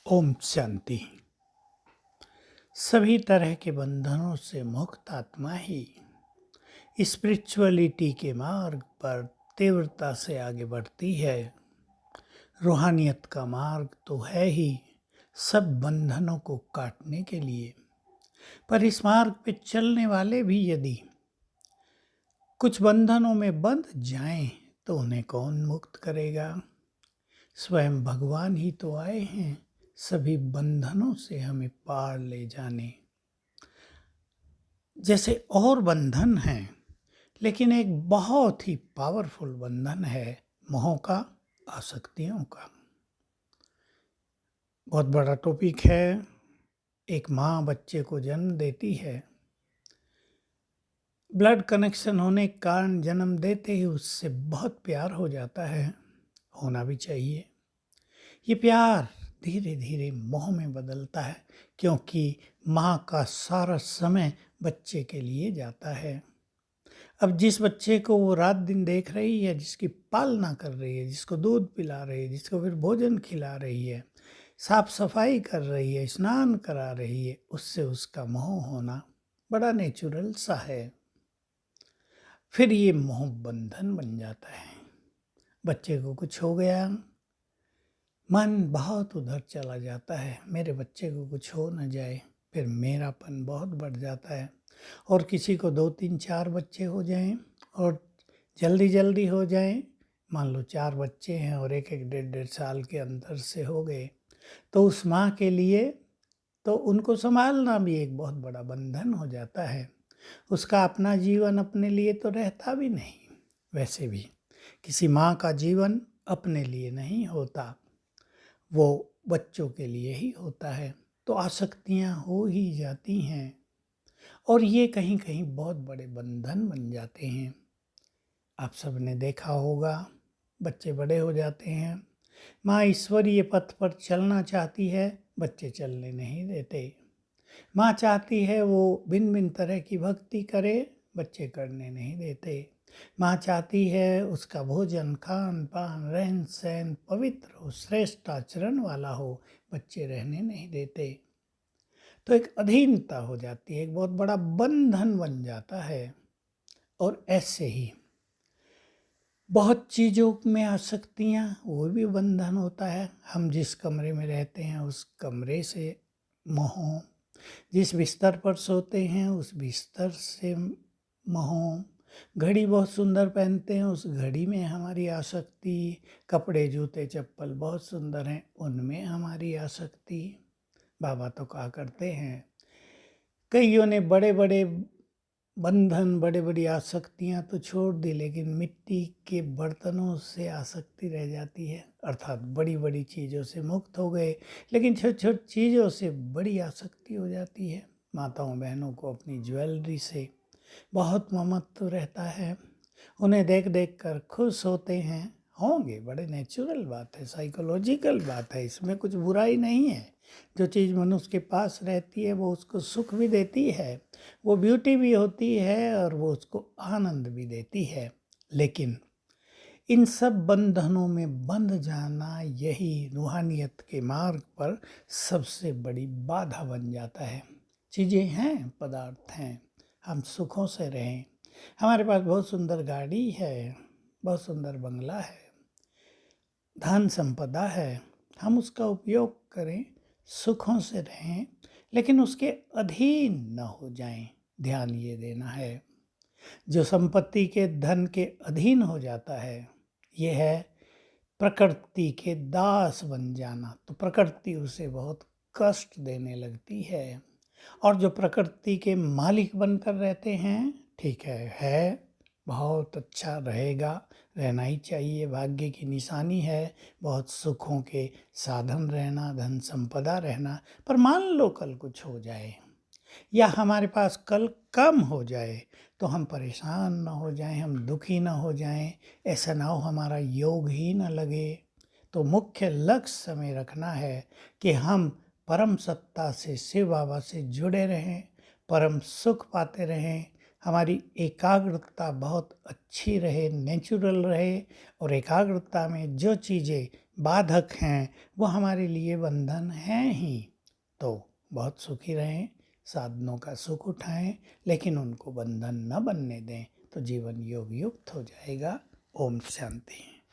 ओम शांति। सभी तरह के बंधनों से मुक्त आत्मा ही स्पिरिचुअलिटी के मार्ग पर तीव्रता से आगे बढ़ती है। रूहानियत का मार्ग तो है ही सब बंधनों को काटने के लिए, पर इस मार्ग पे चलने वाले भी यदि कुछ बंधनों में बंध जाएं तो उन्हें कौन मुक्त करेगा। स्वयं भगवान ही तो आए हैं सभी बंधनों से हमें पार ले जाने। जैसे और बंधन हैं, लेकिन एक बहुत ही पावरफुल बंधन है मोह का, आसक्तियों का। बहुत बड़ा टॉपिक है। एक माँ बच्चे को जन्म देती है, ब्लड कनेक्शन होने के कारण जन्म देते ही उससे बहुत प्यार हो जाता है, होना भी चाहिए। ये प्यार धीरे धीरे मोह में बदलता है, क्योंकि माँ का सारा समय बच्चे के लिए जाता है। अब जिस बच्चे को वो रात दिन देख रही है, जिसकी पालना कर रही है, जिसको दूध पिला रही है, जिसको फिर भोजन खिला रही है, साफ सफाई कर रही है, स्नान करा रही है, उससे उसका मोह होना बड़ा नेचुरल सा है। फिर ये मोह बंधन बन जाता है। बच्चे को कुछ हो गया, मन बहुत उधर चला जाता है, मेरे बच्चे को कुछ हो न जाए, फिर मेरापन बहुत बढ़ जाता है। और किसी को 2-3-4 बच्चे हो जाएं और जल्दी जल्दी हो जाएं, मान लो 4 बच्चे हैं और एक 1.5 साल के अंतर से हो गए, तो उस माँ के लिए तो उनको संभालना भी एक बहुत बड़ा बंधन हो जाता है। उसका अपना जीवन अपने लिए तो रहता भी नहीं। वैसे भी किसी माँ का जीवन अपने लिए नहीं होता, वो बच्चों के लिए ही होता है। तो आसक्तियाँ हो ही जाती हैं और ये कहीं कहीं बहुत बड़े बंधन बन जाते हैं। आप सब ने देखा होगा, बच्चे बड़े हो जाते हैं, माँ ईश्वरीय पथ पर चलना चाहती है, बच्चे चलने नहीं देते। माँ चाहती है वो भिन्न भिन्न तरह की भक्ति करे, बच्चे करने नहीं देते। माँ चाहती है उसका भोजन खान पान रहन सहन पवित्र हो, श्रेष्ठ आचरण वाला हो, बच्चे रहने नहीं देते। तो एक अधीनता हो जाती है, एक बहुत बड़ा बंधन बन जाता है। और ऐसे ही बहुत चीज़ों में आसक्तियाँ, वो भी बंधन होता है। हम जिस कमरे में रहते हैं उस कमरे से मोह, जिस बिस्तर पर सोते हैं उस बिस्तर से मोह, घड़ी बहुत सुंदर पहनते हैं उस घड़ी में हमारी आसक्ति, कपड़े जूते चप्पल बहुत सुंदर हैं उनमें हमारी आसक्ति। बाबा तो कहा करते हैं, कईयों ने बड़े बड़े बंधन बड़े बड़ी आसक्तियाँ तो छोड़ दी, लेकिन मिट्टी के बर्तनों से आसक्ति रह जाती है। अर्थात बड़ी बड़ी चीज़ों से मुक्त हो गए, लेकिन छोटी छोटी चीज़ों से बड़ी आसक्ति हो जाती है। माताओं बहनों को अपनी ज्वेलरी से बहुत ममत्व रहता है, उन्हें देख देख कर खुश होते हैं, होंगे, बड़े नेचुरल बात है, साइकोलॉजिकल बात है, इसमें कुछ बुराई नहीं है। जो चीज़ मनुष्य के पास रहती है वो उसको सुख भी देती है, वो ब्यूटी भी होती है और वो उसको आनंद भी देती है। लेकिन इन सब बंधनों में बंध जाना यही रूहानियत के मार्ग पर सबसे बड़ी बाधा बन जाता है। चीज़ें हैं, पदार्थ हैं, हम सुखों से रहें, हमारे पास बहुत सुंदर गाड़ी है, बहुत सुंदर बंगला है, धन संपदा है, हम उसका उपयोग करें, सुखों से रहें, लेकिन उसके अधीन न हो जाएं। ध्यान ये देना है। जो संपत्ति के धन के अधीन हो जाता है, ये है प्रकृति के दास बन जाना। तो प्रकृति उसे बहुत कष्ट देने लगती है। और जो प्रकृति के मालिक बनकर रहते हैं, ठीक है, बहुत अच्छा रहेगा, रहना ही चाहिए, भाग्य की निशानी है, बहुत सुखों के साधन रहना, धन संपदा रहना। पर मान लो कल कुछ हो जाए या हमारे पास कल कम हो जाए तो हम परेशान न हो जाएं, हम दुखी न हो जाएं, ऐसा ना हो हमारा योग ही न लगे। तो मुख्य लक्ष्य हमें रखना है कि हम परम सत्ता से, शिव बाबा से जुड़े रहें, परम सुख पाते रहें, हमारी एकाग्रता बहुत अच्छी रहे, नेचुरल रहे। और एकाग्रता में जो चीज़ें बाधक हैं, वो हमारे लिए बंधन हैं ही। तो बहुत सुखी रहें, साधनों का सुख उठाएं, लेकिन उनको बंधन न बनने दें, तो जीवन योग युक्त हो जाएगा। ओम शांति।